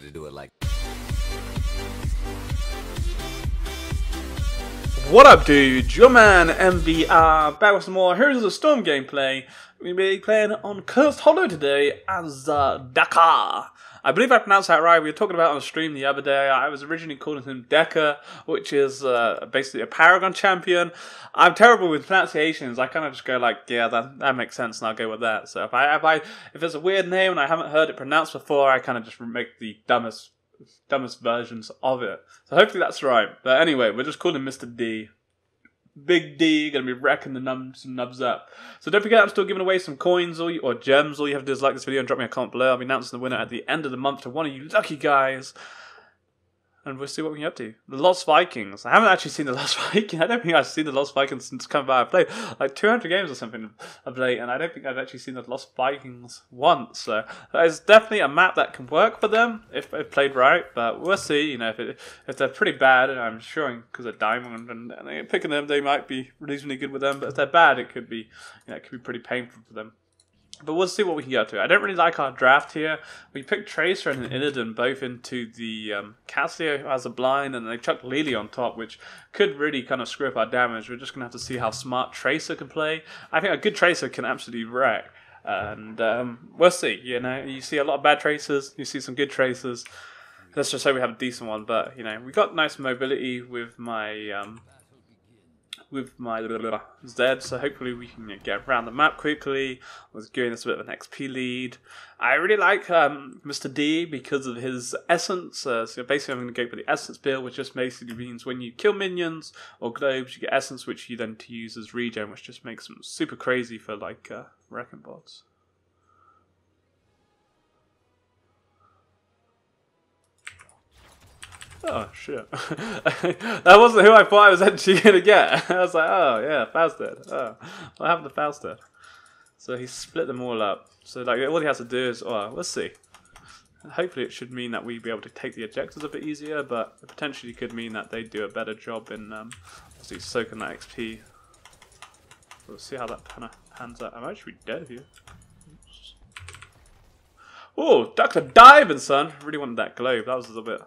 to do it like. What up, dudes? Your man MVR back with some more Heroes of the Storm gameplay. We're going to be playing on Cursed Hollow today as Dehaka. I believe I pronounced that right. We were talking about it on stream the other day. I was originally calling him Dehaka, which is basically a Paragon champion. I'm terrible with pronunciations. I kind of just go like, yeah, that makes sense, and I'll go with that. So if it's a weird name and I haven't heard it pronounced before, I kind of just make the dumbest versions of it. So hopefully that's right. But anyway, we're just calling him Mr. D. Big D, gonna be wrecking some nubs up. So don't forget, I'm still giving away some coins or gems. All you have to do is like this video and drop me a comment below. I'll be announcing the winner at the end of the month to one of you lucky guys. And we'll see what we can get up to. The Lost Vikings. I haven't actually seen the Lost Vikings. I don't think I've seen the Lost Vikings since coming back. I've played like 200 games or something of late, and I don't think I've actually seen the Lost Vikings once. So it's definitely a map that can work for them if played right. But we'll see. You know, if they're pretty bad, and I'm sure because of Diamond and picking them, they might be reasonably good with them. But if they're bad, it could be it could be pretty painful for them. But we'll see what we can get to. I don't really like our draft here. We picked Tracer and Illidan both into the Cassio as a blind, and they chucked Lily on top, which could really kind of screw up our damage. We're just going to have to see how smart Tracer can play. I think a good Tracer can absolutely wreck. And we'll see. You know, you see a lot of bad Tracers. You see some good Tracers. Let's just say we have a decent one. But, you know, we got nice mobility with my... Z, so hopefully we can get around the map quickly. I was giving us a bit of an XP lead. I really like Mr. D because of his essence. So basically I'm going to go for the essence build, which just basically means when you kill minions or globes, you get essence, which you then to use as regen, which just makes them super crazy for like wrecking bots. Oh shit. That wasn't who I thought I was actually going to get. I was like, oh yeah, Fausted. Oh, what happened to Fausted? So he split them all up. So like all he has to do is, oh, let's see. Hopefully it should mean that we'd be able to take the objectives a bit easier, but it potentially could mean that they do a better job in obviously soaking that XP. We'll see how that kind of pans out. I'm actually dead here. Oh, Dr. Diving, son. Really wanted that globe. That was a little bit...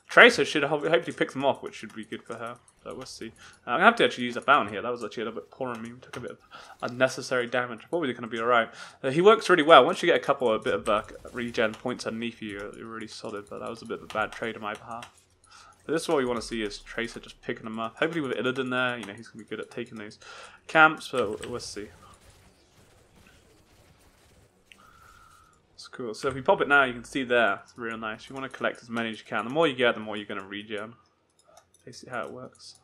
Tracer should hopefully pick them off, which should be good for her. So we'll see. I'm going to have to actually use a fountain here. That was actually a little bit poor on me. We took a bit of unnecessary damage. Probably going to be alright. He works really well. Once you get a bit of regen points underneath you, you're really solid. But that was a bit of a bad trade on my behalf. But this is what we want to see is Tracer just picking them up. Hopefully with Illidan there, you know, he's going to be good at taking those camps. But we'll see. Cool. So if we pop it now, you can see there. It's real nice. You want to collect as many as you can. The more you get, the more you're going to regen. Basically how it works.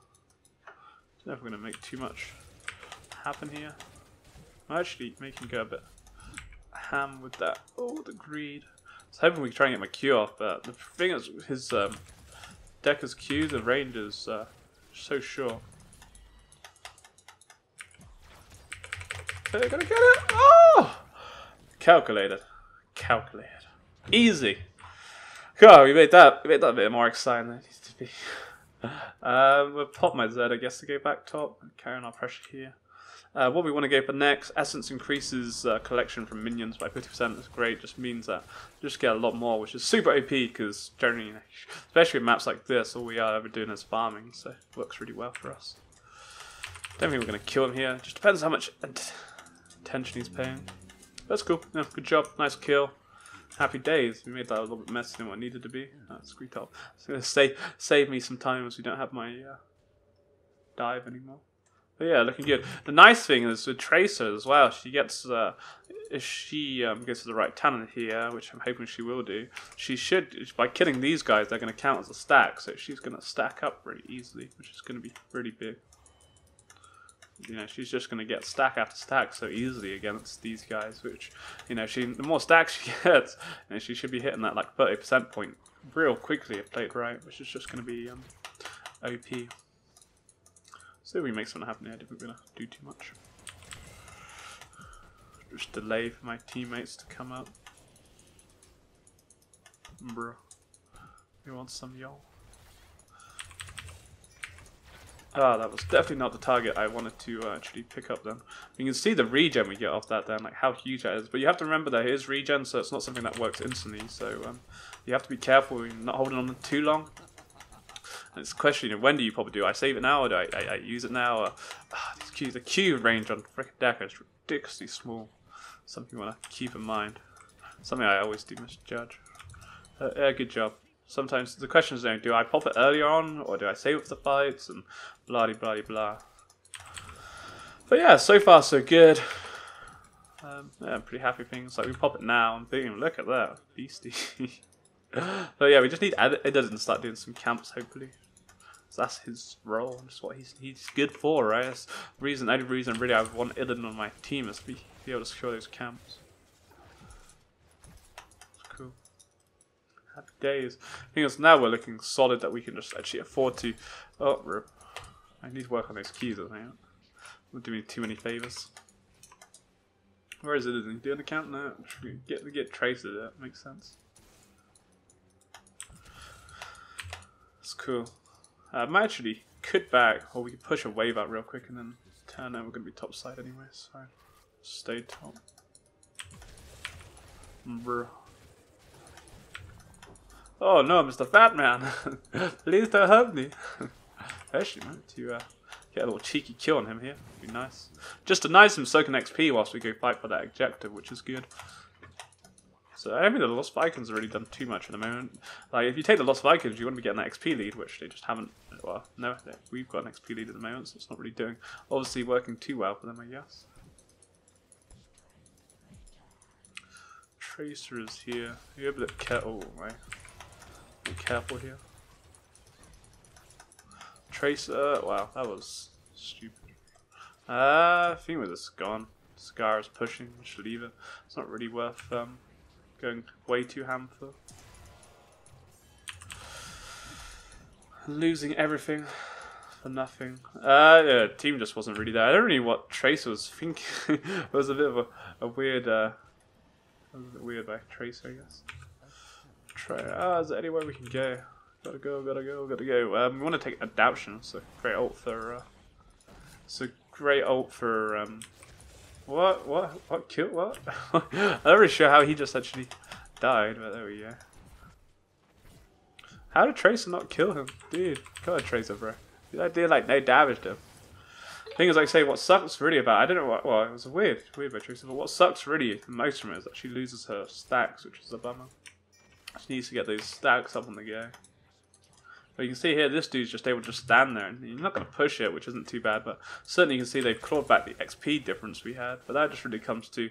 I don't know if we're going to make too much happen here. I'm actually making go a bit ham with that. Oh, the greed. I was hoping we could try and get my Q off, but the thing is, his Dehaka's Q, the range is so short. Okay, gonna get it. Oh! Calculated. Calculated. Easy. Cool, we made that a bit more exciting than it needs to be. We'll pop my Z, I guess, to go back top. Carry on our pressure here. What we want to go for next, Essence increases collection from minions by 50%. That's great. Just means that you just get a lot more, which is super OP because generally, you know, especially with maps like this, all we are ever doing is farming, so it works really well for us. Don't think we're going to kill him here. Just depends how much attention he's paying. That's cool. Yeah, good job. Nice kill. Happy days. We made that a little bit messier than what it needed to be. That's great up. It's going to save me some time as we don't have my dive anymore. But yeah, looking good. The nice thing is with Tracer as well. She gets, if she gets the right talent here, which I'm hoping she will do, she should, by killing these guys, they're going to count as a stack. So she's going to stack up really easily, which is going to be really big. You know, she's just going to get stack after stack so easily against these guys, which, you know, the more stacks she gets, you know, she should be hitting that like 30% point real quickly if played right, which is just going to be OP. So if we make something happen here, I don't think we're going to do too much. Just delay for my teammates to come up. Bro, we want some y'all. Ah, that was definitely not the target I wanted to actually pick up then. You can see the regen we get off that then, like how huge that is. But you have to remember that it is regen, so it's not something that works instantly. So you have to be careful you're not holding on too long. And it's a question of when do you probably do I save it now or do I use it now? Or, the Q range on frickin' Dehaka is ridiculously small. Something you want to keep in mind. Something I always do misjudge. Yeah, good job. Sometimes the question is, do I pop it earlier on or do I save it for the fights and blah de blah de blah. But yeah, so far so good. Yeah, I'm pretty happy with things. Like we pop it now and boom, look at that, beastie. But yeah, we just need Edda to start doing some camps hopefully. So that's his role, just what he's good for, right? That's the only reason really I want Iden on my team is to be able to secure those camps. Cool. Happy days. I think now we're looking solid that we can just actually afford to. Oh, rip. I need to work on those keys, I think. Not doing too many favors. Where is it? Is he doing the count now? Get Tracer. That makes sense. That's cool. I actually could back, or we could push a wave out real quick and then turn out. We're going to be top side anyway, so stay top. Bruh. Oh no, Mr. Fat Man! Please don't hurt me! Actually, man, to get a little cheeky kill on him here would be nice. Just to deny him soaking XP whilst we go fight for that objective, which is good. So I don't think the Lost Vikings have really done too much at the moment. Like, if you take the Lost Vikings, you want to be getting that XP lead, which they just haven't. Well, no, we've got an XP lead at the moment, so it's not really doing, obviously working too well for them, I guess. Tracer is here. You're a bit careful, right? Be careful here. Tracer, wow, that was stupid. I think we're just gone. Scar is pushing, we should leave it. It's not really worth going way too ham for. Losing everything for nothing. Yeah, team just wasn't really there. I don't really know what Tracer was thinking. It was a bit of a weird, weird by Tracer, I guess. Is there anywhere we can go? Gotta go. We want to take Adaption. It's a great ult for. What kill? What? I'm not really sure how he just actually died, but there we go. How did Tracer not kill him, dude? Come on, Tracer, bro. That did like no damage to him. Thing is, like I say, what sucks really about I don't know what. Well, it was weird by Tracer, but what sucks really the most from it is that she loses her stacks, which is a bummer. She needs to get those stacks up on the go. But you can see here, this dude's just able to just stand there, and you're not going to push it, which isn't too bad, but certainly you can see they've clawed back the XP difference we had, but that just really comes to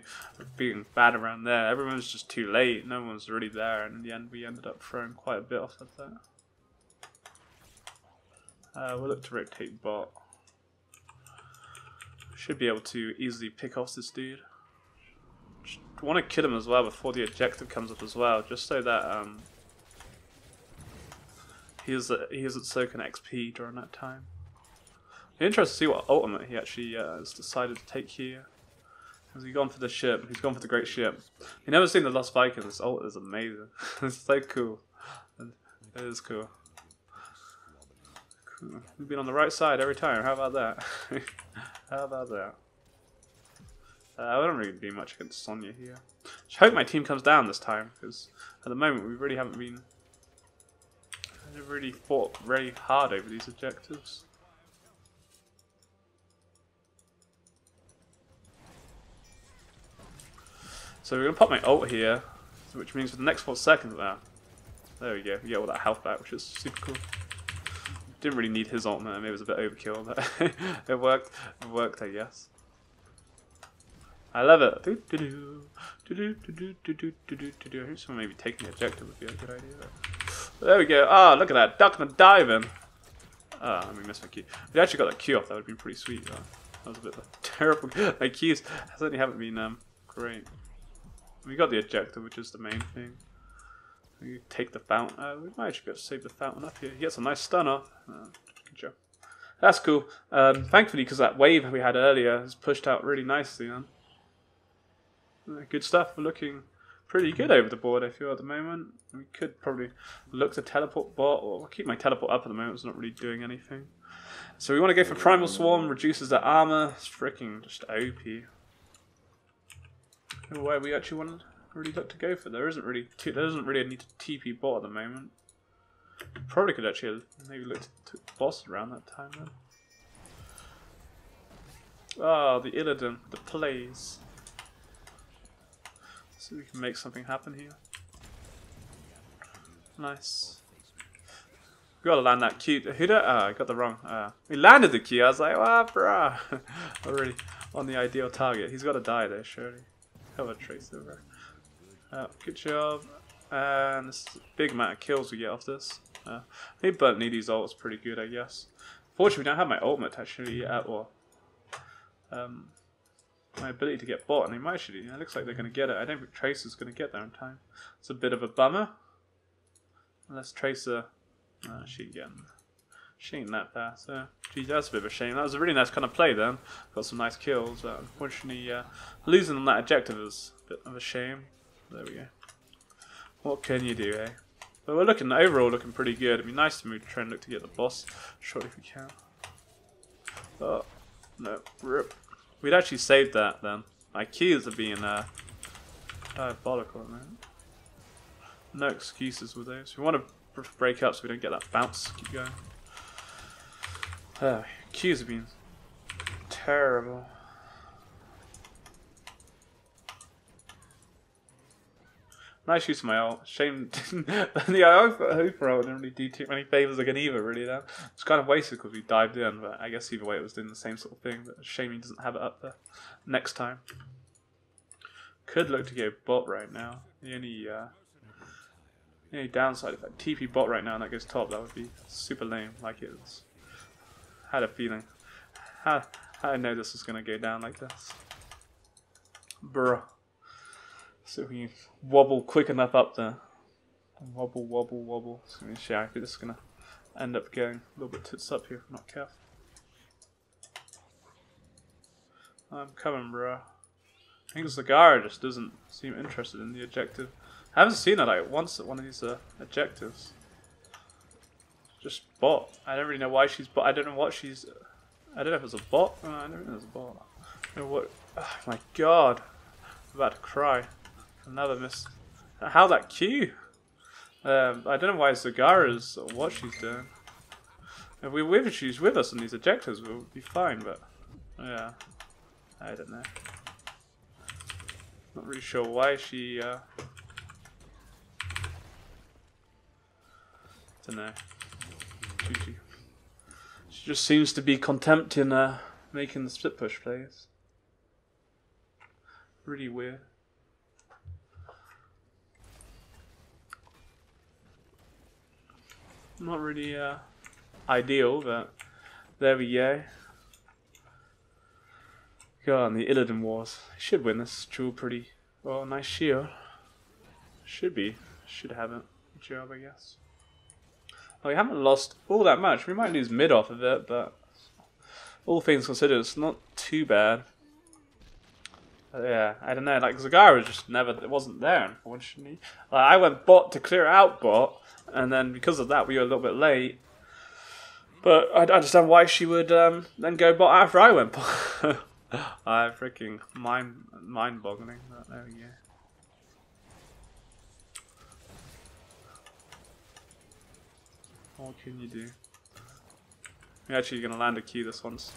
being bad around there. Everyone's just too late, no one's really there, and in the end we ended up throwing quite a bit off of that. We'll look to rotate bot. Should be able to easily pick off this dude. Just want to kill him as well before the objective comes up as well, just so that he isn't soaking XP during that time. I'm interested to see what ultimate he actually has decided to take here. Has he gone for the ship? He's gone for the great ship. You've never seen the Lost Vikings. This ult is amazing. It's so cool. It is cool. We've been on the right side every time. How about that? How about that? I don't really do much against Sonya here. I hope my team comes down this time, because at the moment we really haven't been. I've really fought very hard over these objectives. So we're going to pop my ult here, which means for the next 4 seconds there we go, we get all that health back, which is super cool. Didn't really need his ult, maybe it was a bit overkill, but it worked I guess. I love it. I think someone maybe taking the objective would be a good idea. There we go. Ah, look at that. Ducking and diving. Ah, we missed my key. If we actually got that key off, that would have been pretty sweet. That was a bit of a terrible. My keys certainly haven't been great. We got the objective, which is the main thing. We take the fountain. We might actually be able to save the fountain up here. He gets a nice stun off. Good job. That's cool. Thankfully, because that wave we had earlier has pushed out really nicely, man. Good stuff. We're looking pretty good over the board, I feel, at the moment. We could probably look to teleport bot, or I'll keep my teleport up at the moment. It's not really doing anything. So we want to go for Primal Swarm, reduces the armor. It's freaking just OP. Where we actually want to really look to go for. There isn't really a need to TP bot at the moment. Probably could actually maybe look to boss around that time then. Oh, the Illidan, the plays. So we can make something happen here. Nice. We gotta land that Q. Who did? I got the wrong. We landed the Q. I was like, wow, bruh. Already on the ideal target. He's gotta die there, surely. Cover trace over. Good job. And this is a big amount of kills we get off this. I think Burnt Needy's ult is pretty good, I guess. Fortunately, we don't have my ultimate actually yet, or my ability to get bot, and they might actually. It looks like they're going to get it. I don't think Tracer's going to get there in time. It's a bit of a bummer. Unless Tracer, she ain't that fast. So, geez, that's a bit of a shame. That was a really nice kind of play then. Got some nice kills, but unfortunately, losing on that objective is a bit of a shame. There we go. What can you do, eh? But we're looking overall looking pretty good. It'd be nice to move try and look to get the boss shortly if we can. Oh no, rip. We'd actually saved that then. My keys are being diabolical at the moment. No excuses with those. We want to break up so we don't get that bounce. Keep going. Keys have been terrible. Nice use of my ult. Shame. Yeah, I hope ult didn't really do too many favors again either, really. Then it's kind of wasted because we dived in, but I guess either way it was doing the same sort of thing. But shame he doesn't have it up there next time. Could look to go bot right now. The only downside if I TP bot right now and that goes top, that would be super lame. Like it was. Had a feeling. How I know this is gonna go down like this. Bruh. So we can wobble quick enough up there. Wobble, wobble, wobble. It's going to be shy. I think this is going to end up going a little bit tits up here if I'm not careful. I'm coming, bro. I think Zagara just doesn't seem interested in the objective. I haven't seen her like once at one of these objectives. Just bot. I don't really know why she's bot. I don't know what she's. I don't know if it's a bot. I don't know if it's a bot. I don't know what. Oh my god. I'm about to cry. Another miss. How that Q? I don't know why Zagara's what she's doing. If she's with us on these objectives, we'll be fine, but yeah. I don't know. Not really sure why she don't know. She just seems to be contempt in making the split push plays. Really weird. Not really ideal, but there we go. God, and the Illidan Wars. Should win this duel pretty well. Nice shield. Should have it. Good job, I guess. Well, we haven't lost all that much. We might lose mid off of it, but all things considered, it's not too bad. Yeah, I don't know. Like Zagara just it wasn't there, unfortunately. Like, I went bot to clear out bot, and then because of that, we were a little bit late. But I understand why she would then go bot after I went bot. I freaking mind-boggling. There we go. What can you do? We're actually gonna land a key this once.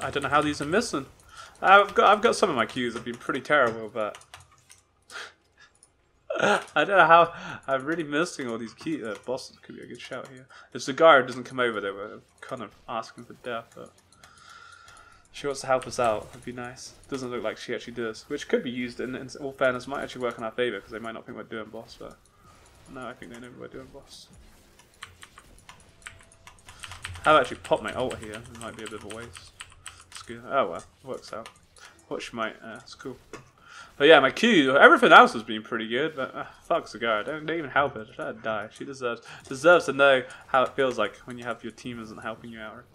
I don't know how these are missing. I've got some of my Qs have been pretty terrible, but I don't know how I'm really missing all these key bosses. Could be a good shout here. If Zagara doesn't come over, they were kind of asking for death, but she wants to help us out. It'd be nice. Doesn't look like she actually does, which could be used in all fairness. Might actually work in our favor because they might not think we're doing boss, but no, I think they know we're doing boss. I've actually popped my ult here. It might be a bit of a waste. It's good. Oh well, works out. Watch my, it's cool. But yeah, my Q, everything else has been pretty good, but fuck Zagara, don't even help her, just let her die. She deserves to know how it feels like when you have your team isn't helping you out.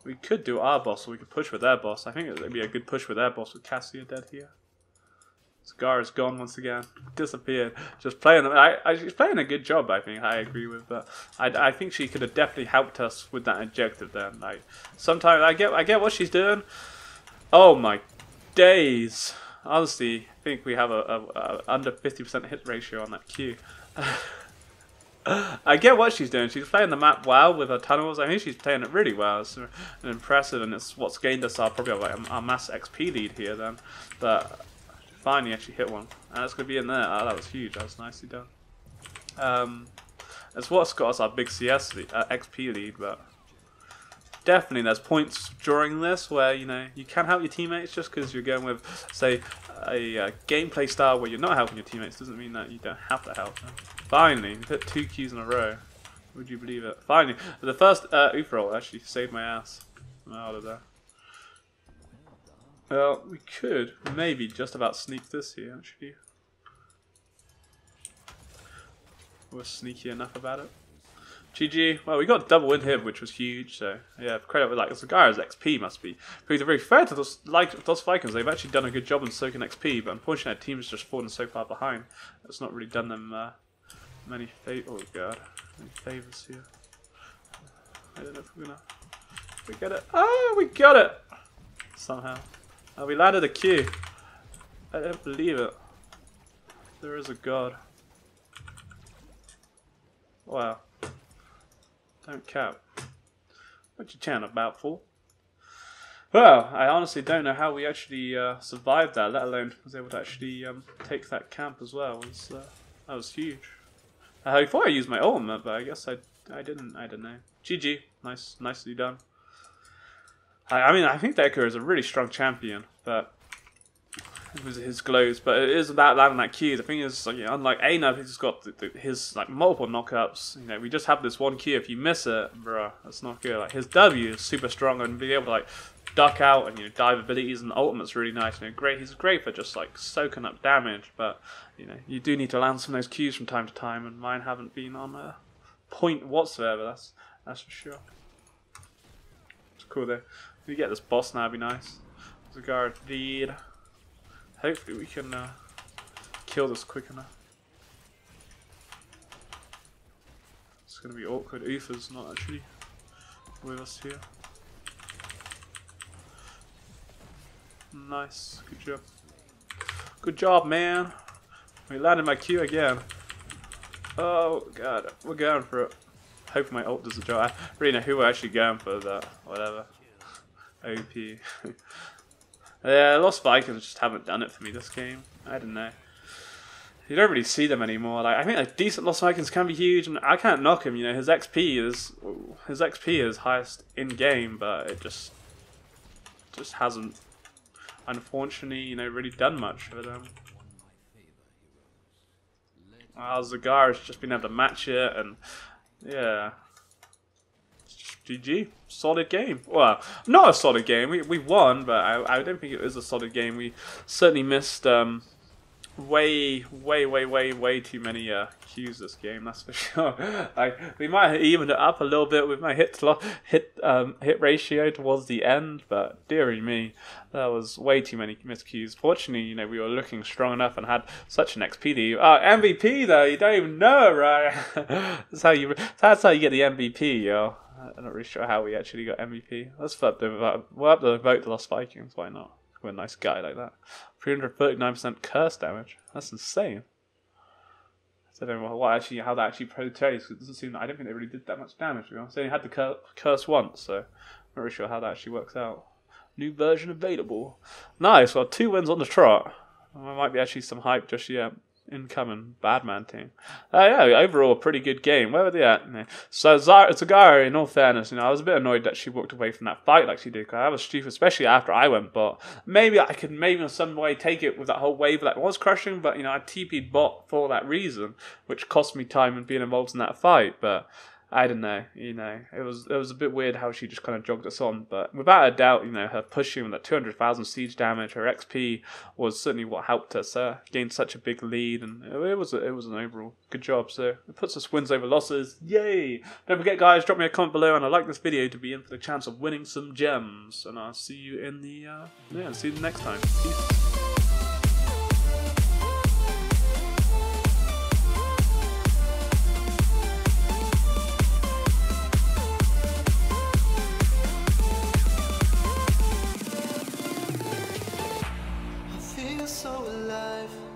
We could do our boss, or we could push with their boss. I think it would be a good push with their boss with Cassia dead here. Scar's gone once again. Disappeared. Just playing. She's playing a good job, I think. I agree with that. I think she could have definitely helped us with that objective then. Like, sometimes I get what she's doing. Oh my days. Honestly, I think we have a under 50% hit ratio on that Q. I get what she's doing. She's playing the map well with her tunnels. I think she's playing it really well. It's impressive, and it's what's gained us our mass XP lead here then. But finally actually hit one. And that's going to be in there. Oh, that was huge. That was nicely done. It's what's got us our big CS lead, XP lead, but definitely there's points during this where, you know, you can help your teammates. Just because you're going with, say, a gameplay style where you're not helping your teammates doesn't mean that you don't have to help them. Finally, we hit 2 Qs in a row. Would you believe it? Finally, the first oof roll actually saved my ass out of there. Well, we could maybe just about sneak this here, actually. We're sneaky enough about it. GG. Well, we got a double win here, which was huge. So yeah, credit with like Zagara's XP must be very fair to those Vikings. They've actually done a good job in soaking XP, but unfortunately, our team's just fallen so far behind. It's not really done them many favors here. I don't know if we're gonna. We get it. Oh, we got it somehow. Oh, we landed a Q. I don't believe it. There is a god. Wow. Don't cap. What you chatting about, fool? Well, I honestly don't know how we actually survived that, let alone was able to actually take that camp as well. That was huge. I thought I used my ultimate, but I guess I didn't. I don't know. GG. Nicely done. I mean, I think Dehaka is a really strong champion, but it was his glows. But it is about landing that Q. The thing is, like, you know, unlike Anab, who's got his like multiple knockups. You know, we just have this one Q. If you miss it, bruh, that's not good. Like, his W is super strong, and being able to like duck out and, you know, dive abilities and ultimate's really nice. You know, great. He's great for just like soaking up damage, but you know, you do need to land some of those Qs from time to time, and mine haven't been on a point whatsoever. That's for sure. It's cool though. If we get this boss now, it'd be nice. Zagara lead. Hopefully we can kill this quick enough. It's gonna be awkward. Ufa's not actually with us here. Nice, good job. Good job, man. We landed my Q again. Oh god, we're going for it. Hoping my ult does the job. I really know who we're actually going for that. Whatever. OP. Yeah, Lost Vikings just haven't done it for me this game. I don't know. You don't really see them anymore. Like, I think like decent Lost Vikings can be huge, and I can't knock him. You know, his XP is highest in game, but it just hasn't, unfortunately, you know, really done much for them. Zagara's just been able to match it, and yeah. GG. Solid game. Well, not a solid game. We won, but I don't think it was a solid game. We certainly missed way too many Qs this game. That's for sure. We might have evened it up a little bit with my hit ratio towards the end, but dearie me, there was way too many missed Qs. Fortunately, you know, we were looking strong enough and had such an XP lead. MVP though, you don't even know, right? That's how you get the MVP, yo. I'm not really sure how we actually got MVP. Let's flip the we'll have to vote the Lost Vikings. Why not? We're a nice guy like that. 339% curse damage. That's insane. I don't know how that actually portrays. It doesn't seem. I don't think they really did that much damage. They only had the curse once, so I'm not really sure how that actually works out. New version available. Nice. Well, 2 wins on the trot. There might be actually some hype just yet. Incoming Badman team. Yeah, overall a pretty good game. Where were they at? You know, so Zagara, in all fairness, you know, I was a bit annoyed that she walked away from that fight like she did, because I was stupid, especially after I went bot. Maybe I could in some way take it with that whole wave that was crushing, but you know, I TP'd bot for that reason, which cost me time and being involved in that fight. But I don't know, you know, it was a bit weird how she just kind of jogged us on, but without a doubt, you know, her pushing with that 200,000 siege damage, her XP was certainly what helped us gain such a big lead, and it was an overall good job. So it puts us wins over losses, yay! Don't forget, guys, drop me a comment below, and I'd like this video to be in for the chance of winning some gems, and I'll see you in the see you next time. Peace. feel so alive.